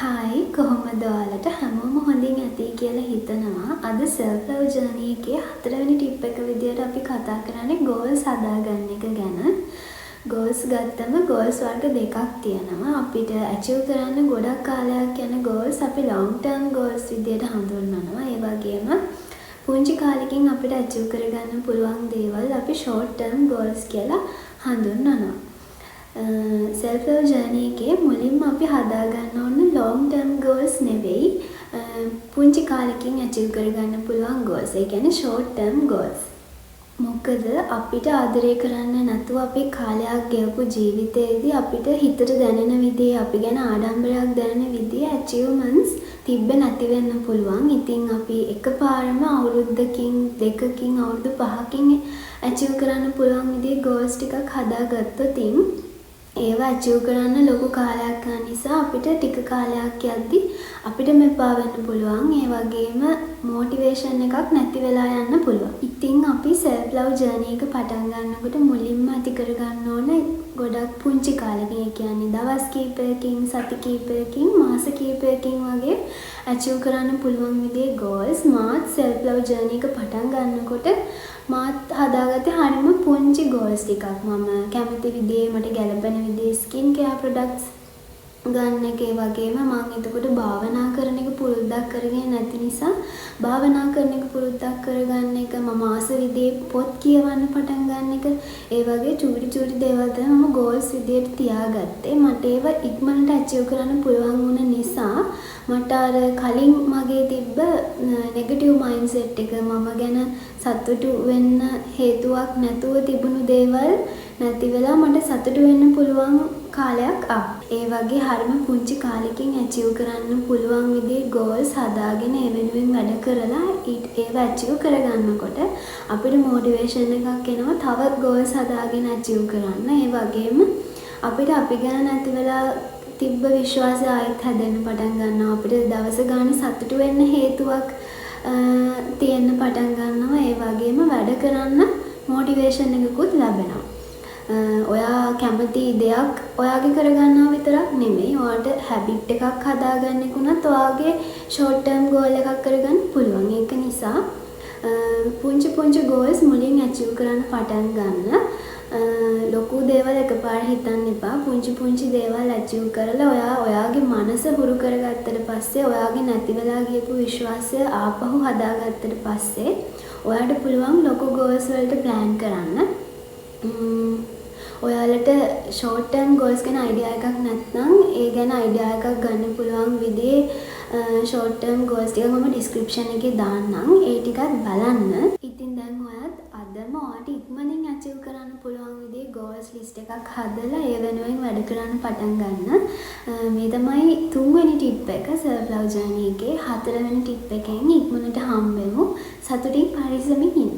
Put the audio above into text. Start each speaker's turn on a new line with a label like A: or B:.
A: Hi කොහොමද ඔයාලට හැමෝම හොඳින් ඇති කියලා හිතනවා. අද self love journey එකේ 4 වෙනි ටිප් එක විදියට අපි කතා කරන්නේ goals හදාගන්න එක ගැන. goals ගත්තම goals වර්ග දෙකක් තියෙනවා. අපිට achieve කරන්න ගොඩක් කාලයක් යන goals අපි long term goals විදියට හඳුන්වනවා. ඒ වගේම පුංචි කාලෙකින් අපිට achieve කරගන්න පුළුවන් දේවල් අපි short term goals කියලා හඳුන්වනවා. self love journey එකේ මුලින්ම අපි හදාගන්න ඕන long term goals නෙවෙයි පුංචි කාලෙකින් achieve කරගන්න පුළුවන් goals. ඒ කියන්නේ short term goals. මොකද අපිට ආදරය කරන්න නැතුව අපි කාලයක් ගෙවපු ජීවිතේදී අපිට හිතට දැනෙන විදිහේ අපි ගැන ආඩම්බරයක් දැනෙන විදිහේ achievements තිබ්බ නැති වෙන්න පුළුවන්. ඉතින් අපි එකපාරම අවුරුද්දකින් දෙකකින් අවුරුදු 5කින් achieve කරන්න පුළුවන් විදිහේ goals ටිකක් හදාගත්තොත් ඒවා achieve කරන්න ලොකු කාලයක් යන නිසා අපිට ටික කාලයක් යද්දි අපිට මෙපා වෙන්න පුළුවන්. ඒ වගේම motivation එකක් නැති වෙලා යන්න පුළුවන්. ඉතින් අපි self love journey එක පටන් ගන්නකොට මුලින්ම ඇති කරගන්න ඕන ගොඩක් පුංචි කාලෙකින්, ඒ කියන්නේ දවස් කීපයකින්, සති කීපයකින්, මාස කීපයකින් වගේ achieve කරන්න පුළුවන් විදිහේ goals. මාත් self love journey එක පටන් ගන්නකොට මාත් හදාගත්තේ හරිම පුංචි goals ටිකක්. මම කැමති විදිහේ මට ගැළපෙන විදිහේ skin care products ගන්න එක. ඒ වගේම මම එතකොට භාවනා කරන එක පුරුද්දක් කරගෙන නැති නිසා භාවනා කරන එක පුරුද්දක් කරගන්න එක, මම ආස විදිහේ පොත් කියවන්න පටන් ගන්න එක, ඒ වගේ චූටි දේවල් තමයි මම goals විදිහට තියාගත්තේ. මට ඒව ඉක්මනට achieve කරන්න පුළුවන් වුණ නිසා මට අර කලින් මගේ තිබ්බ negative mindset එක, මම ගැන සතුටු වෙන්න හේතුවක් නැතුව තිබුණු දේවල් නැති වෙලා මට සතුටු වෙන්න පුළුවන් කාලයක් ආවා. ඒ වගේ හරිම පුංචි කාලෙකින් achieve කරන්න පුළුවන් විදිහේ goals හදාගෙන ඒ වෙනුවෙන් වැඩ කරලා ඒව achieve කරගන්නකොට අපිට motivation එකක් එනවා තව goals හදාගෙන achieve කරන්න. ඒ වගේම අපිට අපි ගැන නැති වෙලා තිබ්බ විශ්වාසය ආයෙත් හැදෙන්න පටන් ගන්නවා. අපිට දවස ගානේ සතුටු වෙන්න හේතුවක් තියෙන්න පටන් ගන්නවා. ඒ වගේම වැඩ කරන්න motivation එකකුත් ලැබෙනවා. ඔයා කැමති දෙයක් ඔයාගේ කරගන්නවා විතරක් නෙමෙයි, ඔයාට habit එකක් හදාගන්න එකුණත් ඔයාගේ short term goal එකක් කරගන්න පුළුවන්. ඒක නිසා පුංචි goals මුලින් achieve කරන්න පටන් ගන්න. ලොකු දේවල් එකපාර හිතන්න එපා. පුංචි දේවල් achieve කරලා ඔයාගේ මනස හුරු කරගත්තට පස්සේ, ඔයාගේ නැති වෙලා ගියපු විශ්වාසය ආපහු හදාගත්තට පස්සේ ඔයාට පුළුවන් ලොකු goals වලට plan කරන්න. ඔයාලට short term goals ගැන idea එකක් නැත්නම් ඒ ගැන idea එකක් ගන්න පුළුවන් විදිහේ short term goals ටික මම description එකේ දාන්නම්. ඒ ටිකත් බලන්න. ඉතින් දැන් ඔයාත් අදම ඔයාට ඉක්මනින් achieve කරන්න පුළුවන් විදිහේ goals list එකක් හදලා ඒ වෙනුවෙන් වැඩ කරන්න පටන් ගන්න. මේ තමයි 3 වෙනි tip එක self love journey එකේ. 4 වෙනි tip එකෙන් ඉක්මනට හම්බෙමු. සතුටින් පරිස්සමින් ඉන්න.